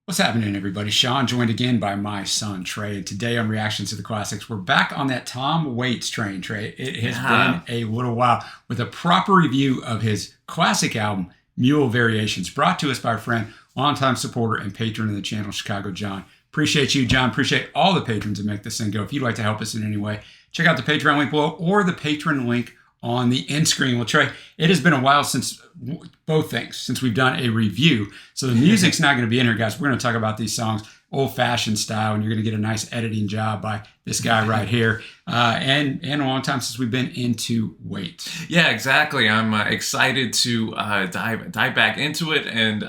What's happening, everybody? Sean, joined again by my son, Trey. And today on Reactions to the Classics, we're back on that Tom Waits train, Trey. It has been a little while with a proper review of his classic album, Mule Variations, brought to us by our friend, longtime supporter and patron of the channel, Chicago John. Appreciate you, John. Appreciate all the patrons that make this thing go. If you'd like to help us in any way, check out the Patreon link below or the patron link on the end screen. Well, Trey, it has been a while since both things, since we've done a review. So the music's not going to be in here, guys. We're going to talk about these songs old-fashioned style, and you're going to get a nice editing job by this guy right here. And a long time since we've been into Waits. Yeah, exactly. I'm excited to dive back into it. And,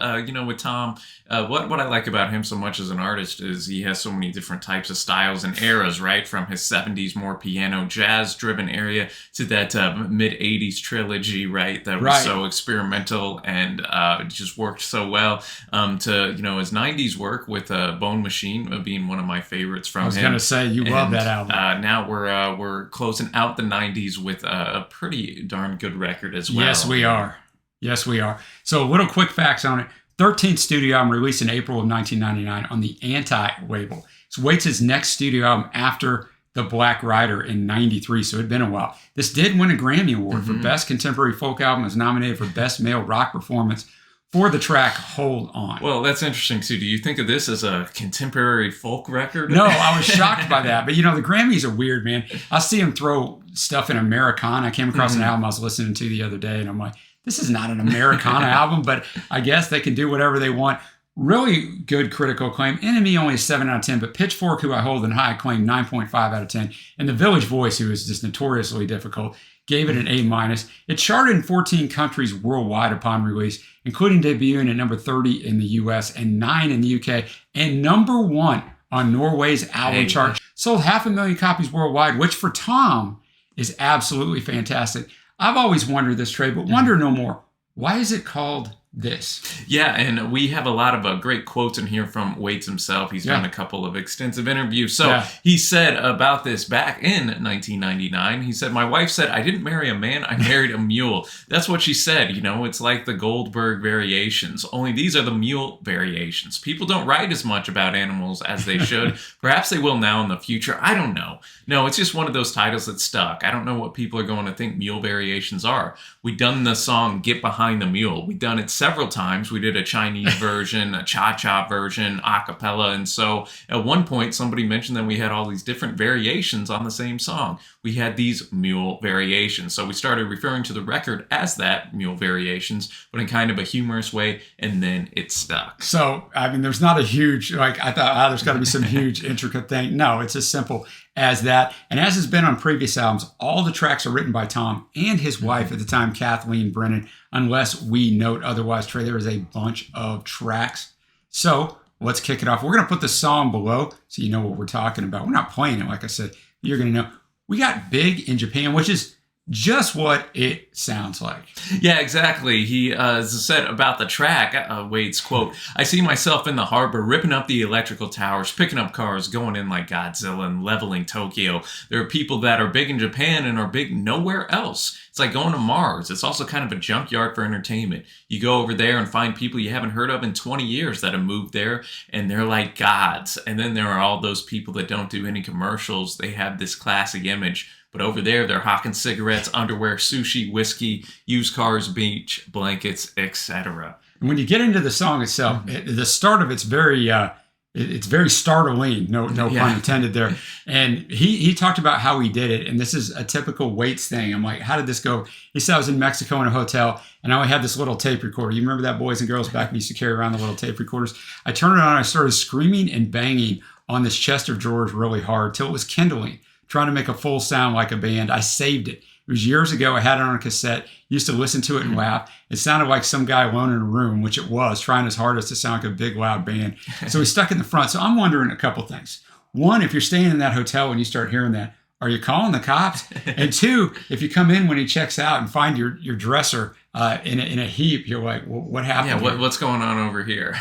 with Tom, what I like about him so much as an artist is he has so many different types of styles and eras, right? From his 70s more piano jazz-driven area to that mid-80s trilogy, right? That was so experimental and just worked so well. To, his 90s work with Bone Machine being one of my favorites from him. I was going to say, you love that album. Now we're closing out the 90s with a pretty darn good record as well. Yes, we are. Yes, we are. So a little quick facts on it. 13th studio album released in April of 1999 on the Anti label. It's Waits' next studio album after The Black Rider in 93, so it had been a while. This did win a Grammy Award for Best Contemporary Folk Album. It was nominated for Best Male Rock Performance for the track Hold On. Well, that's interesting, too. Do you think of this as a contemporary folk record? No, I was shocked by that. But, the Grammys are weird, man. I see them throw stuff in Americana. I came across an album I was listening to the other day, and I'm like, this is not an Americana album, but I guess they can do whatever they want. Really good critical acclaim. Enemy only a 7 out of 10, but Pitchfork, who I hold in high acclaim, 9.5 out of 10. And The Village Voice, who is just notoriously difficult, gave it an A-. It charted in 14 countries worldwide upon release, including debuting at number 30 in the US and 9 in the UK, and number 1 on Norway's album chart. Sold 500,000 copies worldwide, which for Tom is absolutely fantastic. I've always wondered this, Trey, but wonder no more. Why is it called this? Yeah, and we have a lot of great quotes in here from Waits himself. He's done a couple of extensive interviews. So he said about this back in 1999, he said, "My wife said, I didn't marry a man, I married a mule." That's what she said. It's like the Goldberg variations, only these are the mule variations. People don't write as much about animals as they should. Perhaps they will now in the future. I don't know. No, it's just one of those titles that stuck. I don't know what people are going to think mule variations are. We done the song Get Behind the Mule. We done it several times. We did a Chinese version, a cha-cha version, a cappella. And so at one point, somebody mentioned that we had all these different variations on the same song. We had these mule variations. So we started referring to the record as that, Mule Variations, but in kind of a humorous way, and then it stuck. So, there's not a huge, I thought, there's got to be some huge intricate thing. No, it's as simple as that. And as has been on previous albums, all the tracks are written by Tom and his wife at the time, Kathleen Brennan, unless we note otherwise. Trey, there is a bunch of tracks. So let's kick it off. We're going to put the song below so you know what we're talking about. We're not playing it, like I said. You're going to know. We got Big in Japan, which is just what it sounds like. Yeah, exactly. He said about the track, Waits, quote, "I see myself in the harbor, ripping up the electrical towers, picking up cars, going in like Godzilla and leveling Tokyo. There are people that are big in Japan and are big nowhere else. It's like going to Mars. It's also kind of a junkyard for entertainment. You go over there and find people you haven't heard of in 20 years that have moved there, and they're like gods. And then there are all those people that don't do any commercials. They have this classic image. But over there, they're hawking cigarettes, underwear, sushi, whiskey, used cars, beach blankets, etc." And when you get into the song itself, the start of it's very startling. No pun intended there. And he talked about how he did it, and this is a typical Waits thing. I'm like, how did this go? He said, I was in Mexico in a hotel, and I only had this little tape recorder. You remember that, boys and girls? Back when we used to carry around the little tape recorders. I turned it on, I started screaming and banging on this chest of drawers really hard till it was kindling, trying to make a full sound like a band. I saved it. It was years ago. I had it on a cassette. Used to listen to it and laugh. It sounded like some guy alone in a room, which it was, trying his hardest to sound like a big, loud band. So he stuck in the front. So I'm wondering a couple things. One, if you're staying in that hotel and you start hearing that, are you calling the cops? And two, if you come in when he checks out and find your dresser in a heap, you're like, well, what happened? Yeah, what's going on over here?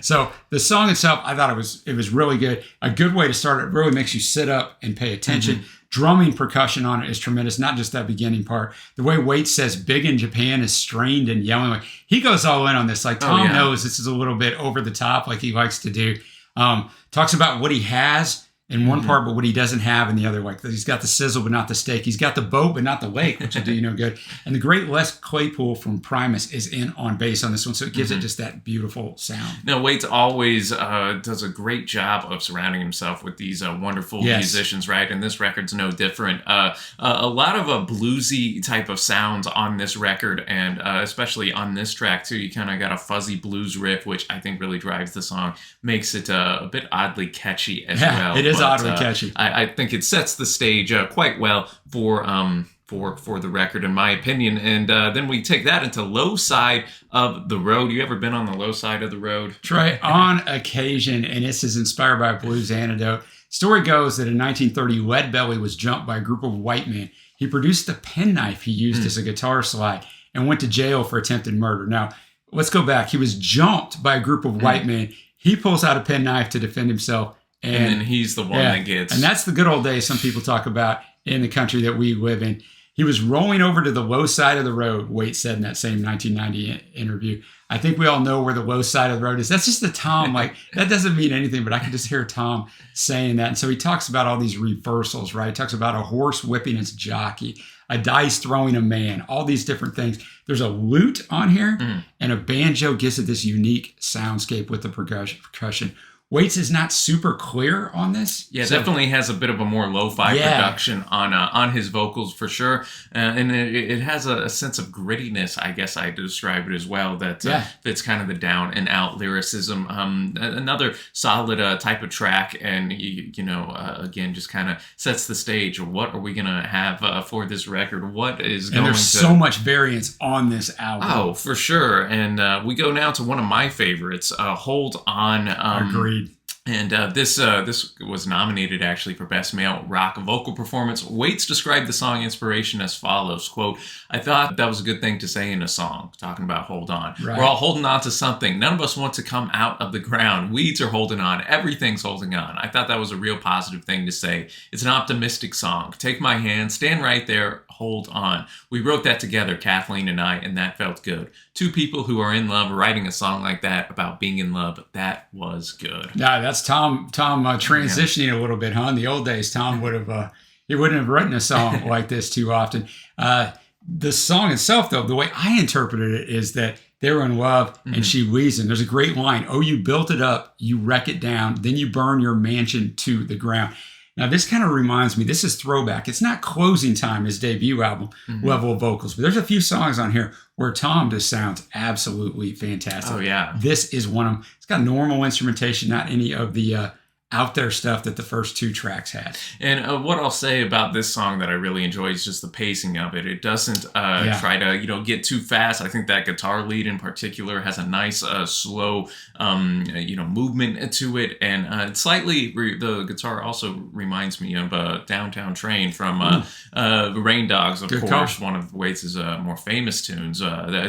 So the song itself, I thought it was really good. A good way to start it. Really makes you sit up and pay attention. Drumming percussion on it is tremendous, not just that beginning part. The way Waits says big in Japan is strained and yelling. Like, he goes all in on this. Like, Tom knows this is a little bit over the top, like he likes to do. Talks about what he has in one part, but what he doesn't have in the other. Like, he's got the sizzle, but not the steak. He's got the boat, but not the lake, which will do you no good. And the great Les Claypool from Primus is in on bass on this one, so it gives it just that beautiful sound. Now, Waits always does a great job of surrounding himself with these wonderful musicians, right? And this record's no different. A lot of bluesy type of sounds on this record, and especially on this track, too. You kind of got a fuzzy blues riff, which I think really drives the song, makes it a bit oddly catchy as well. It is oddly catchy. I think it sets the stage quite well for the record, in my opinion. And then we take that into Low Side of the Road. You ever been on the low side of the road? Trey, on occasion, and this is inspired by a blues anecdote. Story goes that in 1930, Leadbelly was jumped by a group of white men. He produced a penknife he used as a guitar slide and went to jail for attempted murder. Now, let's go back. He was jumped by a group of white men. He pulls out a penknife to defend himself. And then he's the one that gets... And that's the good old days some people talk about in the country that we live in. He was rolling over to the low side of the road, Waits said in that same 1990 interview. I think we all know where the low side of the road is. That's just the Tom. Like, that doesn't mean anything, but I can just hear Tom saying that. And so he talks about all these reversals, right? He talks about a horse whipping its jockey, a dice throwing a man, all these different things. There's a lute on here, and a banjo gives it this unique soundscape with the percussion. Waits is not super clear on this. Yeah, definitely has a bit of a more lo-fi production on his vocals for sure. And it has a sense of grittiness, I guess I'd describe it as well, that fits kind of the down and out lyricism. Another solid type of track, and, again, just kind of sets the stage. What are we going to have for this record? What is going to... And there's so much variance on this album. Oh, for sure. And we go now to one of my favorites, Hold On. Agreed. And this was nominated actually for Best Male Rock Vocal Performance. Waits described the song inspiration as follows, quote, "I thought that was a good thing to say in a song," talking about Hold On. Right. "We're all holding on to something. None of us want to come out of the ground. Weeds are holding on. Everything's holding on. I thought that was a real positive thing to say. It's an optimistic song. Take my hand, stand right there, hold on. We wrote that together, Kathleen and I, and that felt good. Two people who are in love writing a song like that about being in love. That was good." Yeah, that's Tom transitioning a little bit, huh? In the old days, Tom wouldn't have written a song like this too often. The song itself, though, the way I interpreted it is that they were in love and she leaves him. There's a great line. "Oh, you built it up, you wreck it down, then you burn your mansion to the ground." Now, this kind of reminds me, this is throwback. It's not Closing Time, his debut album, level of vocals, but there's a few songs on here where Tom just sounds absolutely fantastic. Oh, yeah. This is one of them. It's got normal instrumentation, not any of the out there stuff that the first two tracks had. And what I'll say about this song that I really enjoy is just the pacing of it. It doesn't try to get too fast. I think that guitar lead in particular has a nice slow movement to it, and slightly the guitar also reminds me of Downtown Train from Rain Dogs, of course, one of Waits' more famous tunes.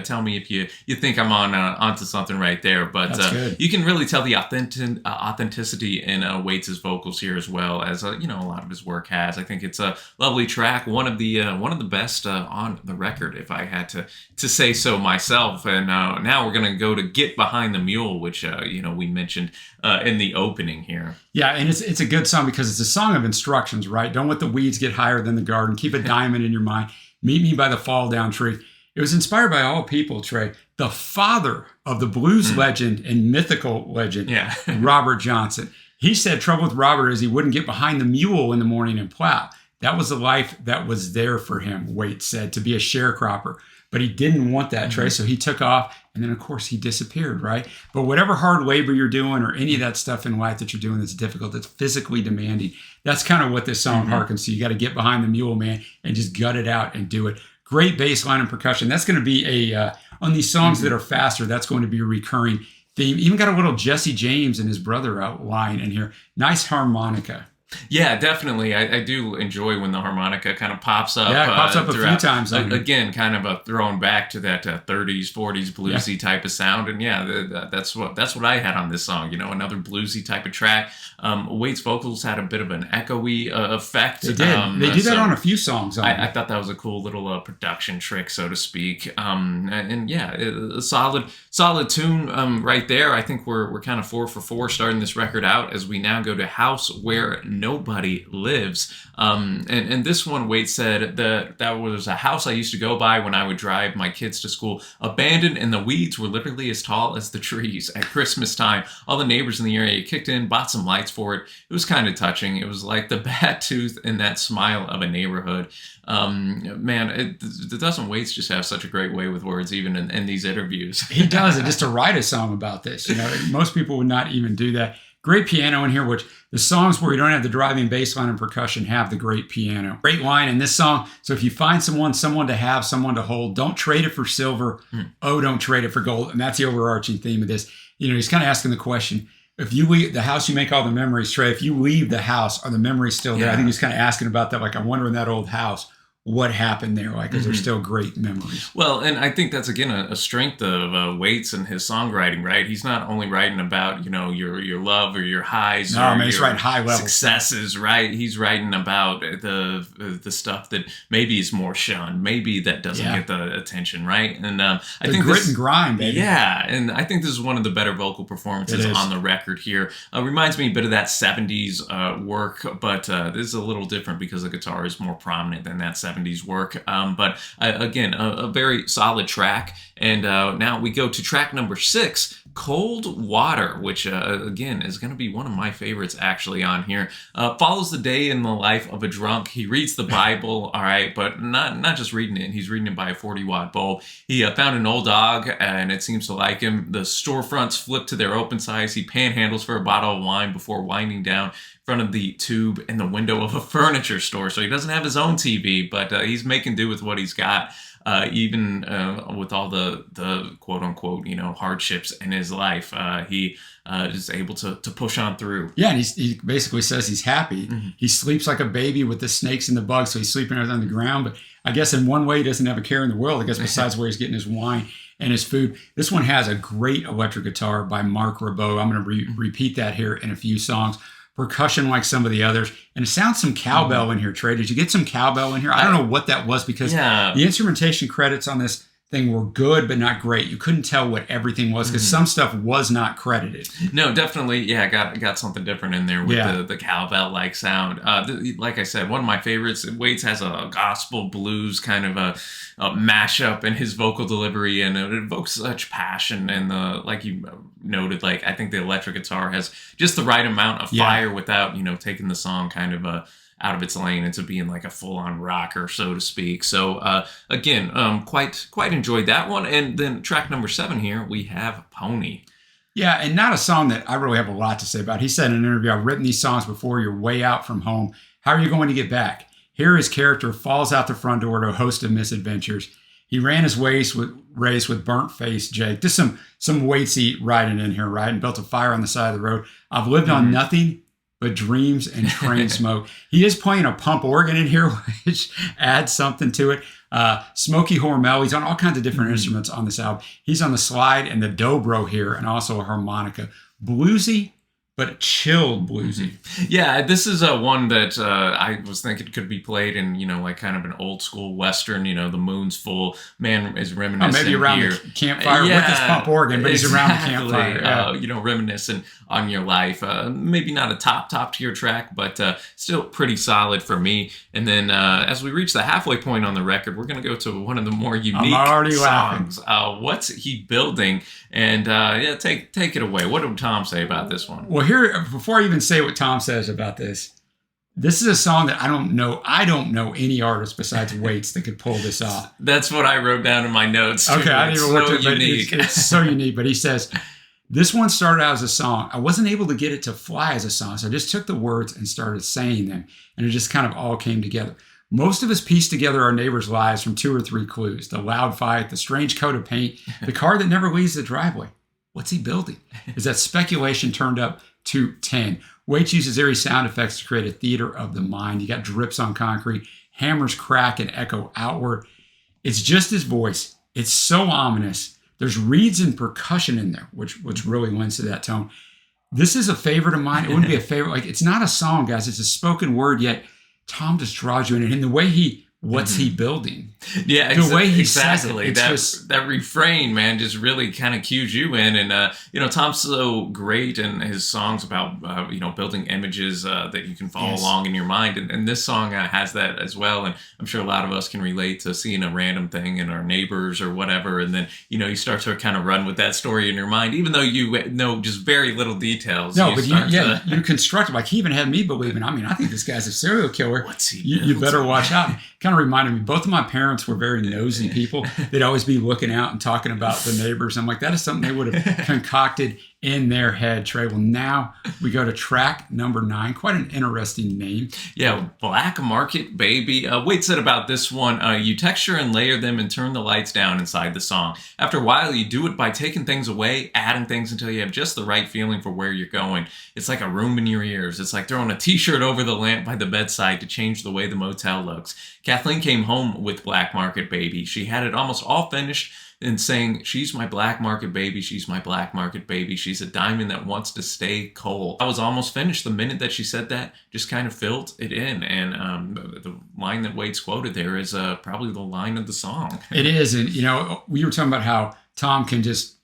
Tell me if you think I'm onto something right there, but you can really tell the authenticity in Waits' vocals here, as well as a lot of his work has. I think it's a lovely track, one of the best on the record, if I had to say so myself. And now we're gonna go to Get Behind the Mule, which we mentioned in the opening here. Yeah, and it's a good song because it's a song of instructions, right? Don't let the weeds get higher than the garden. Keep a diamond in your mind. Meet me by the fall down tree. It was inspired by all people, Trey, the father of the blues legend and mythical legend, Robert Johnson. He said trouble with Robert is he wouldn't get behind the mule in the morning and plow. That was the life that was there for him, Waits said, to be a sharecropper. But he didn't want that, Trey, so he took off, and then, of course, he disappeared, right? But whatever hard labor you're doing or any of that stuff in life that you're doing that's difficult, that's physically demanding, that's kind of what this song harkens to. You got to get behind the mule, man, and just gut it out and do it. Great bass line and percussion. That's going to be on these songs that are faster, that's going to be a recurring theme. Even got a little Jesse James and his brother line in here. Nice harmonica. Yeah, definitely. I do enjoy when the harmonica kind of pops up. Yeah, it pops up a few times. Again, kind of a throwing back to that 30s, 40s bluesy type of sound. And yeah, that's what I had on this song. Another bluesy type of track. Waite's vocals had a bit of an echoey effect. They did. They do that on a few songs. I thought that was a cool little production trick, so to speak. And yeah, a solid tune right there. I think we're kind of 4 for 4 starting this record out as we now go to House Where Nobody Lives. And this one, Waite said that was a house I used to go by when I would drive my kids to school. Abandoned, and the weeds were literally as tall as the trees. At Christmas time, all the neighbors in the area kicked in, bought some lights for it. It was kind of touching. It was like the bad tooth in that smile of a neighborhood. Man, doesn't Waits just have such a great way with words, even in these interviews? He does. And just to write a song about this, most people would not even do that. Great piano in here, which the songs where you don't have the driving bass line and percussion have the great piano. Great line in this song. So if you find someone to have, someone to hold, don't trade it for silver. Oh, don't trade it for gold. And that's the overarching theme of this. He's kind of asking the question, if you leave the house, you make all the memories, Trey. If you leave the house, are the memories still there? Yeah. I think he's kind of asking about that. Like, I wonder in that old house, what happened there? Like, because there's still great memories. Well, and I think that's, again, a strength of Waits and his songwriting, right? He's not only writing about, your love or your highs. No, man, he's writing high level successes, right? He's writing about the stuff that maybe is more shunned, maybe that doesn't get the attention, right? And I think grit and grind, baby. Yeah, and I think this is one of the better vocal performances on the record here. Reminds me a bit of that 70s work, but this is a little different because the guitar is more prominent than that 70s work. But again, a very solid track. And now we go to track number 6, Cold Water, which again is going to be one of my favorites actually on here. Follows the day in the life of a drunk. He reads the Bible, all right, but not just reading it. He's reading it by a 40-watt bulb. He found an old dog, and it seems to like him. The storefronts flip to their open sides. He panhandles for a bottle of wine before winding down front of the tube in the window of a furniture store. So he doesn't have his own TV, but he's making do with what he's got. Even with all the quote unquote, hardships in his life, he is able to push on through. Yeah, and he basically says he's happy. He sleeps like a baby with the snakes and the bugs, so he's sleeping on the ground. But I guess in one way, he doesn't have a care in the world, I guess, besides where he's getting his wine and his food. This one has a great electric guitar by Mark Ribot. I'm going to repeat that here in a few songs. Percussion like some of the others, and it sounds some cowbell in here. Trey, did you get some cowbell in here? I don't know what that was, because the instrumentation credits on this thing were good but not great. You couldn't tell what everything was because some stuff was not credited. No, definitely, got something different in there with the cowbell like sound. Like I said, one of my favorites. Waits has a gospel blues kind of a mashup in his vocal delivery, and it evokes such passion. And like you noted, like I think the electric guitar has just the right amount of fire without taking the song kind of out of its lane into being like a full-on rocker, so to speak. So again, quite enjoyed that one. And then track number 7 here, we have Pony. Yeah, and not a song that I really have a lot to say about. He said in an interview, I've written these songs before. You're way out from home. How are you going to get back? Here his character falls out the front door to a host of misadventures. He ran his race with burnt face Jake. Just some Waitsy riding in here, right? And built a fire on the side of the road. I've lived on nothing but dreams and train smoke. He is playing a pump organ in here, which adds something to it. Smokey Hormel, he's on all kinds of different instruments on this album. He's on the slide and the dobro here, and also a harmonica. Bluesy, but chilled bluesy. Yeah, this is one that I was thinking could be played in, like kind of an old school Western, the moon's full, man is reminiscing maybe around here. The campfire with his pump organ, but he's around the campfire. Reminiscing on your life. Maybe not a top tier track, but still pretty solid for me. And then as we reach the halfway point on the record, we're going to go to one of the more unique songs. What's He Building? And take it away. What did Tom say about this one? Well, here, before I even say what Tom says about this is a song that I don't know any artist besides Waits that could pull this off. That's what I wrote down in my notes. Too. Okay, I didn't even look at it, but it's so unique. But he says, this one started out as a song. I wasn't able to get it to fly as a song, so I just took the words and started saying them, and it just kind of all came together. Most of us pieced together our neighbors' lives from 2 or 3 clues: the loud fight, the strange coat of paint, the car that never leaves the driveway. What's he building? Is that speculation turned up to 10? Waits uses eerie sound effects to create a theater of the mind. You got drips on concrete, hammers crack and echo outward. It's just his voice. It's so ominous. There's reeds and percussion in there, which really lends to that tone. This is a favorite of mine. It wouldn't be a favorite. Like, it's not a song, guys. It's a spoken word, yet Tom just draws you in. And the way what's he building? Yeah, the way he exactly. says it. That refrain, man, just really kind of cues you in. And, Tom's so great in his songs about, building images that you can follow along in your mind. And this song has that as well. And I'm sure a lot of us can relate to seeing a random thing in our neighbors or whatever. And then, you start to kind of run with that story in your mind, even though you know just very little details. No, but you construct it. Like, he even had me believing, I think this guy's a serial killer. What's he you better watch out. Kind of reminded me, both of my parents were very nosy people. They'd always be looking out and talking about the neighbors. I'm like, that is something they would have concocted in their head, Trey. Well, now we go to track number 9. Quite an interesting name. Yeah, Black Market Baby. Waits said about this one, you texture and layer them and turn the lights down inside the song. After a while, you do it by taking things away, adding things until you have just the right feeling for where you're going. It's like a room in your ears. It's like throwing a t-shirt over the lamp by the bedside to change the way the motel looks. Kathleen came home with Black Market Baby. She had it almost all finished and saying, she's my black market baby, she's my black market baby, she's a diamond that wants to stay cold. I was almost finished. The minute that she said that, just kind of filled it in. And the line that Waits quoted there is probably the line of the song. It is. And, we were talking about how Tom can just,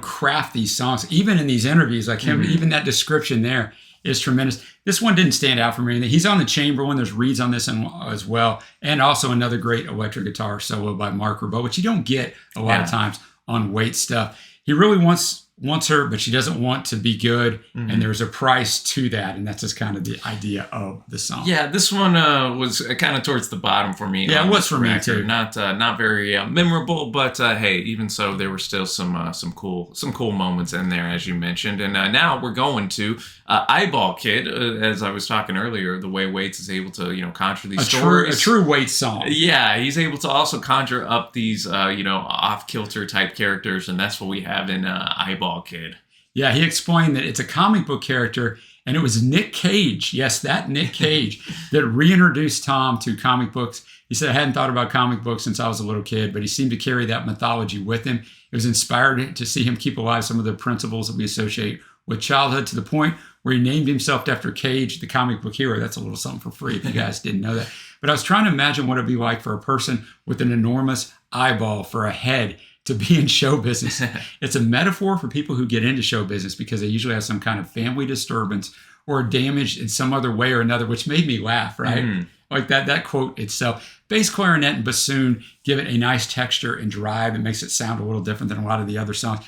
craft these songs, even in these interviews, like him, even that description there is tremendous. This one didn't stand out for me. He's on the chamber one. There's reeds on this one as well. And also another great electric guitar solo by Mark Ribot, which you don't get a lot of times on Waits stuff. He really wants her, but she doesn't want to be good. And there's a price to that. And that's just kind of the idea of the song. Yeah, this one was kind of towards the bottom for me. Yeah, it was for me too. Not very memorable, but hey, even so, there were still some cool moments in there, as you mentioned. And now we're going to Eyeball Kid. As I was talking earlier, the way Waits is able to conjure these stories. A true Waits song. Yeah, he's able to also conjure up these off-kilter type characters, and that's what we have in Eyeball Kid. Yeah, he explained that it's a comic book character, and it was Nick Cage, yes, that Nick Cage, that reintroduced Tom to comic books. He said, I hadn't thought about comic books since I was a little kid, but he seemed to carry that mythology with him. It was inspired to see him keep alive some of the principles that we associate with childhood, to the point where he named himself after Cage, the comic book hero. That's a little something for free if you guys didn't know that. But I was trying to imagine what it'd be like for a person with an enormous eyeball for a head to be in show business. It's a metaphor for people who get into show business because they usually have some kind of family disturbance or damage in some other way or another, which made me laugh, right? Like that quote itself. Bass, clarinet, and bassoon give it a nice texture and drive. It makes it sound a little different than a lot of the other songs.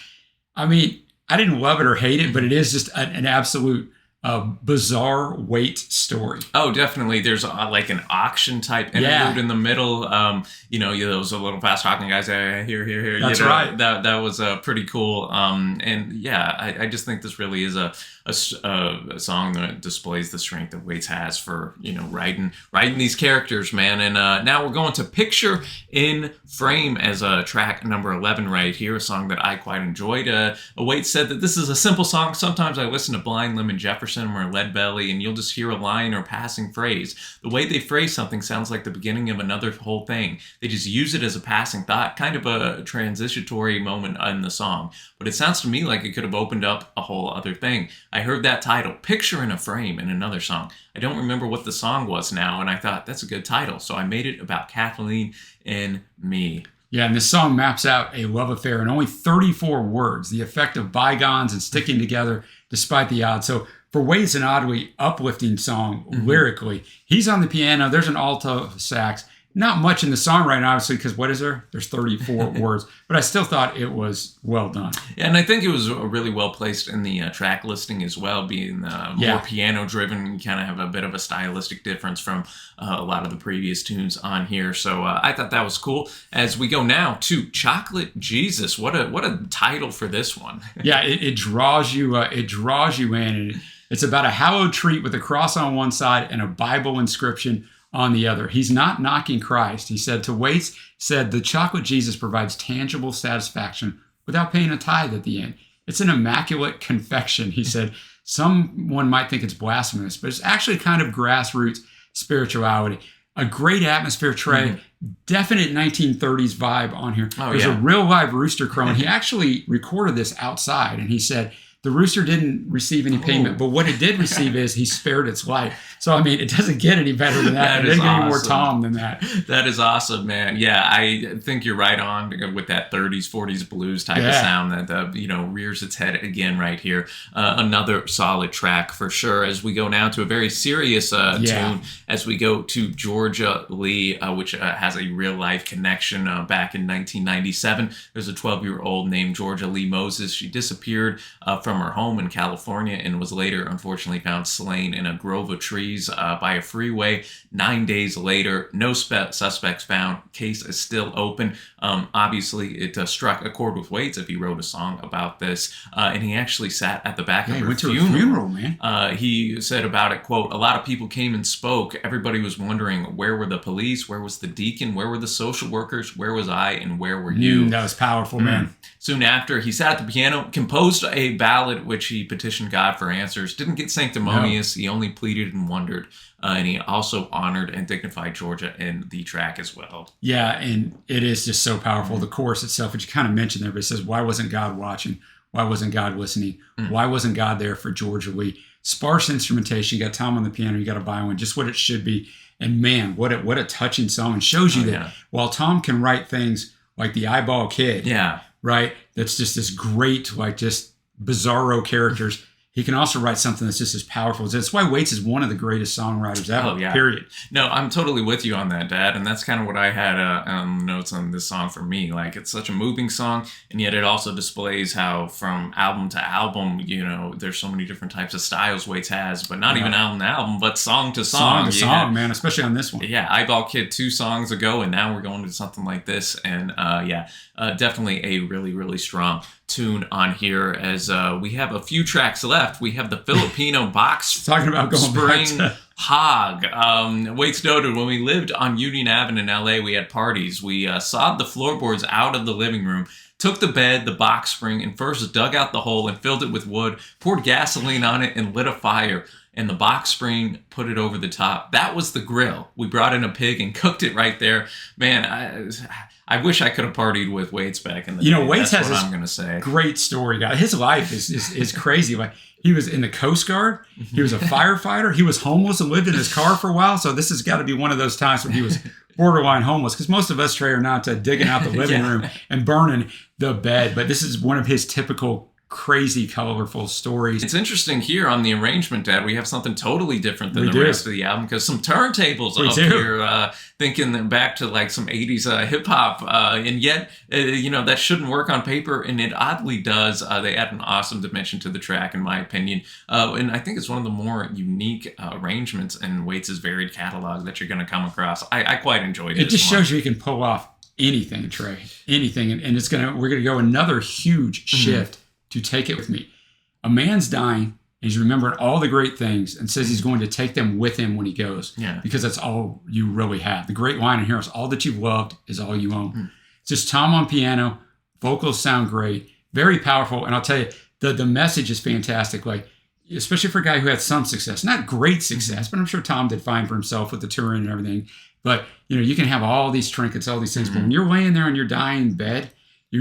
I mean, I didn't love it or hate it, but it is just an absolute bizarre Waits story. Oh, definitely. There's like an auction type interlude in the middle. Those little fast talking guys. Here. That's right. That was pretty cool. And yeah, I just think this really is a song that displays the strength that Waits has for writing these characters, man. And now we're going to Picture in Frame as track number 11 right here, a song that I quite enjoyed. Waits said that this is a simple song. Sometimes I listen to Blind Lemon Jefferson or Lead Belly, and you'll just hear a line or passing phrase. The way they phrase something sounds like the beginning of another whole thing. They just use it as a passing thought, kind of a transitory moment in the song. But it sounds to me like it could have opened up a whole other thing. I heard that title, Picture in a Frame, in another song. I don't remember what the song was now, and I thought, that's a good title. So I made it about Kathleen and me. Yeah, and this song maps out a love affair in only 34 words, the effect of bygones and sticking together despite the odds. So for Waits, an oddly uplifting song lyrically. He's on the piano. There's an alto sax. Not much in the songwriting, obviously, because what is there? There's 34 words. But I still thought it was well done. Yeah, and I think it was really well placed in the track listing as well, being more piano-driven. You kind of have a bit of a stylistic difference from a lot of the previous tunes on here. So I thought that was cool. As we go now to Chocolate Jesus. What a title for this one. Yeah, it draws you in. And it's about a hallowed treat with a cross on one side and a Bible inscription on the other. He's not knocking Christ. He said to Waits, the chocolate Jesus provides tangible satisfaction without paying a tithe at the end. It's an immaculate confection, he said. someone might think it's blasphemous, but it's actually kind of grassroots spirituality. A great atmosphere, Trey. Definite 1930s vibe on here. There's a real live rooster crowing. He actually recorded this outside, and he said the rooster didn't receive any payment, but what it did receive is he spared its life. So, I mean, it doesn't get any better than that. It doesn't get any more Tom than that. That is awesome, man. Yeah, I think you're right on with that 30s, 40s blues type of sound that, rears its head again right here. Another solid track for sure. As we go now to a very serious tune, as we go to Georgia Lee, which has a real life connection back in 1997. There's a 12-year-old named Georgia Lee Moses. She disappeared from her home in California and was later unfortunately found slain in a grove of trees by a freeway. 9 days later, no suspects found. Case is still open. Obviously, it struck a chord with Waits if he wrote a song about this, and he actually sat at the back of her funeral. Man. He said about it, quote, "A lot of people came and spoke. Everybody was wondering, where were the police? Where was the deacon? Where were the social workers? Where was I? And where were you?" That was powerful, man. Soon after, he sat at the piano, composed a ballad which he petitioned God for answers. Didn't get sanctimonious. He only pleaded and wondered. And he also honored and dignified Georgia in the track as well. Yeah, and it is just so powerful. The chorus itself, which you kind of mentioned there, but it says, "Why wasn't God watching? Why wasn't God listening? Why wasn't God there for Georgia Lee?" Sparse instrumentation. You got Tom on the piano. You got a violin. Just what it should be. And man, what a touching song. And shows you that while Tom can write things like the Eyeball Kid, right? That's just this great, like just bizarro characters. He can also write something that's just as powerful. That's why Waits is one of the greatest songwriters ever, period. No, I'm totally with you on that, Dad. And that's kind of what I had notes on this song for me. Like, it's such a moving song, and yet it also displays how from album to album, there's so many different types of styles Waits has, but not even album to album, but song to song. Song to song, man, especially on this one. Yeah, Eyeball Kid 2 songs ago, and now we're going to something like this. And definitely a really, really strong tune on here. As we have a few tracks left. We have the Filipino box talking about going spring back to hog. Waits noted, when we lived on Union Avenue in LA, we had parties. We sawed the floorboards out of the living room, took the bed, the box spring, and first dug out the hole and filled it with wood, poured gasoline on it, and lit a fire. And the box spring put it over the top. That was the grill. We brought in a pig and cooked it right there. Man, I wish I could have partied with Waits back in the day. Waits That's has what I'm gonna say. Great story, guy. His life is crazy. Like, he was in the Coast Guard. He was a firefighter. He was homeless and lived in his car for a while. So this has got to be one of those times when he was borderline homeless, because most of us, Trey, are not digging out the living room and burning the bed. But this is one of his typical crazy, colorful stories. It's interesting here on the arrangement, Dad. We have something totally different than the rest of the album, because some turntables here, thinking back to like some 80s hip hop, and yet, that shouldn't work on paper, and it oddly does. They add an awesome dimension to the track, in my opinion. And I think it's one of the more unique arrangements in Waits' varied catalog that you're going to come across. I quite enjoyed it. It just shows you he can pull off anything, Trey. Anything. And we're going to go another huge shift to Take It With Me. A man's dying, and he's remembering all the great things, and says he's going to take them with him when he goes, because that's all you really have. The great line in here is, "All that you've loved is all you own." It's just Tom on piano, vocals sound great, very powerful, and I'll tell you, the message is fantastic. Like, especially for a guy who had some success, not great success, but I'm sure Tom did fine for himself with the touring and everything. But you can have all these trinkets, all these things, but when you're laying there in your dying bed,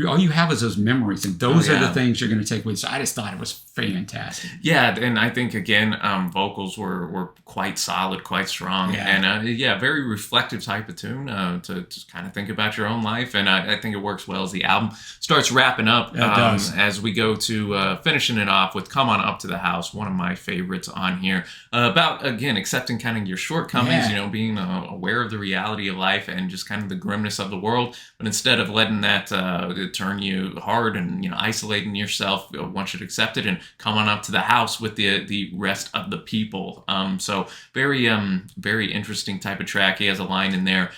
all you have is those memories, and those are the things you're going to take with you. So I just thought it was fantastic. Yeah, and I think, again, vocals were quite solid, quite strong, and very reflective type of tune to kind of think about your own life, and I think it works well as the album starts wrapping up. It does. As we go to finishing it off with "Come On Up to the House," one of my favorites on here, about, again, accepting kind of your shortcomings, being aware of the reality of life and just kind of the grimness of the world, but instead of letting that turn you hard and isolating yourself, one should accept it and come on up to the house with the rest of the people. So very very interesting type of track. He has a line in there,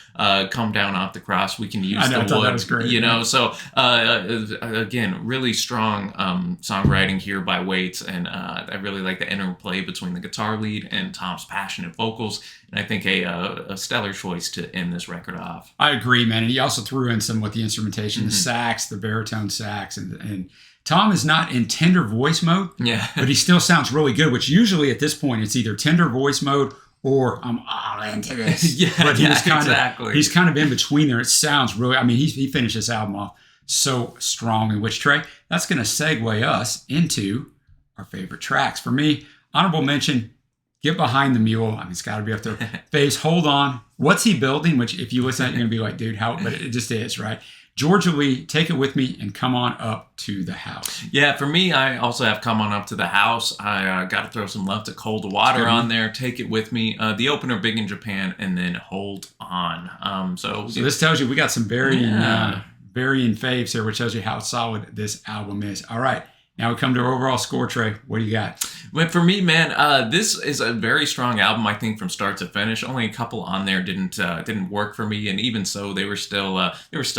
"Come down off the cross, we can use the wood." That was great, So again, really strong songwriting here by Waits, and I really like the interplay between the guitar lead and Tom's passionate vocals, and I think a stellar choice to end this record off. I agree, man. And he also threw in some with the instrumentation, the sax, sax, the baritone sax, and Tom is not in tender voice mode, but he still sounds really good, which usually at this point it's either tender voice mode or I'm all into this. But he's kind of in between there. It sounds really, I mean, he finished this album off so strong. In which, Trey, that's going to segue us into our favorite tracks. For me, honorable mention, Get Behind the Mule. I mean, it's got to be up there. Phase, Hold On. What's He Building? Which if you listen to it, you're going to be like, dude, how? But it just is, right? Georgia Lee, Take It With Me, and Come On Up to the House. Yeah, for me, I also have Come On Up to the House. I got to throw some love to Cold Water on there. Take It With Me. The opener, Big in Japan, and then Hold On. So this tells you we got some varying faves here, which tells you how solid this album is. All right. Now we come to our overall score, Trey. What do you got? But for me, man, this is a very strong album, I think, from start to finish. Only a couple on there didn't work for me, and even so, they were still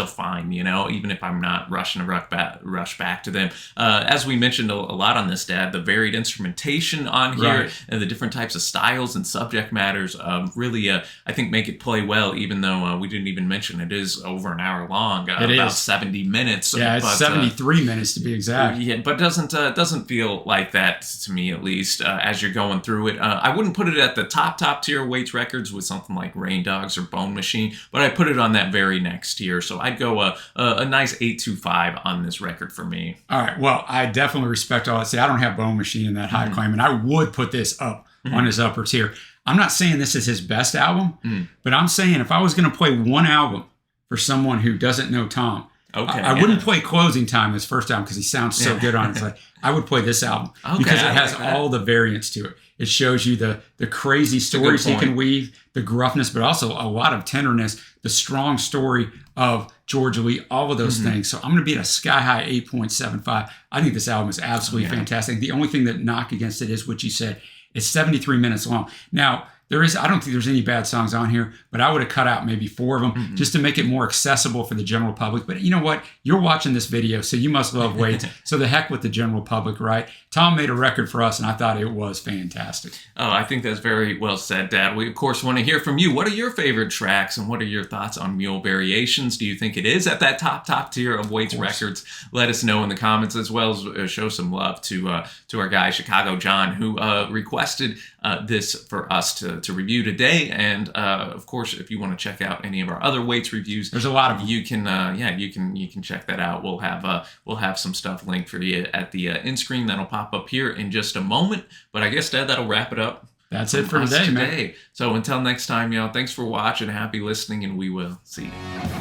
fine, you know, even if I'm not rushing to rush back to them. As we mentioned a lot on this, Dad, the varied instrumentation on here and the different types of styles and subject matters really, I think, make it play well, even though we didn't even mention it is over an hour long, about 70 minutes. Yeah, it's 73 minutes to be exact. Yeah, but doesn't feel like that to me, at least, as you're going through it. I wouldn't put it at the top tier Waits records with something like Rain Dogs or Bone Machine, but I put it on that very next tier. So I'd go a nice 8.25 on this record for me. All right. Well, I definitely respect all that. See, I don't have Bone Machine in that high claim, and I would put this up on his upper tier. I'm not saying this is his best album, but I'm saying if I was going to play one album for someone who doesn't know Tom, I wouldn't play Closing Time, his first album, because he sounds so good on it. It's like, I would play this album because it has all the variants to it. It shows you the crazy stories he can weave, the gruffness, but also a lot of tenderness, the strong story of Georgia Lee, all of those things. So I'm going to be at a sky-high 8.75. I think this album is absolutely fantastic. The only thing that knock against it is what you said. It's 73 minutes long. Now, I don't think there's any bad songs on here, but I would have cut out maybe 4 of them just to make it more accessible for the general public. But you know what? You're watching this video, so you must love Waits. So the heck with the general public, right? Tom made a record for us, and I thought it was fantastic. Oh, I think that's very well said, Dad. We, of course, want to hear from you. What are your favorite tracks, and what are your thoughts on Mule Variations? Do you think it is at that top tier of Waits records? Let us know in the comments, as well as show some love to our guy, Chicago John, who requested this for us to review today. And of course, if you want to check out any of our other Waits reviews, there's a lot of them. You can check that out. We'll have some stuff linked for you at the end screen that'll pop up here in just a moment. But I guess, Dad, that'll wrap it up. That's it for today, man. So until next time, y'all, thanks for watching, happy listening, and we will see you.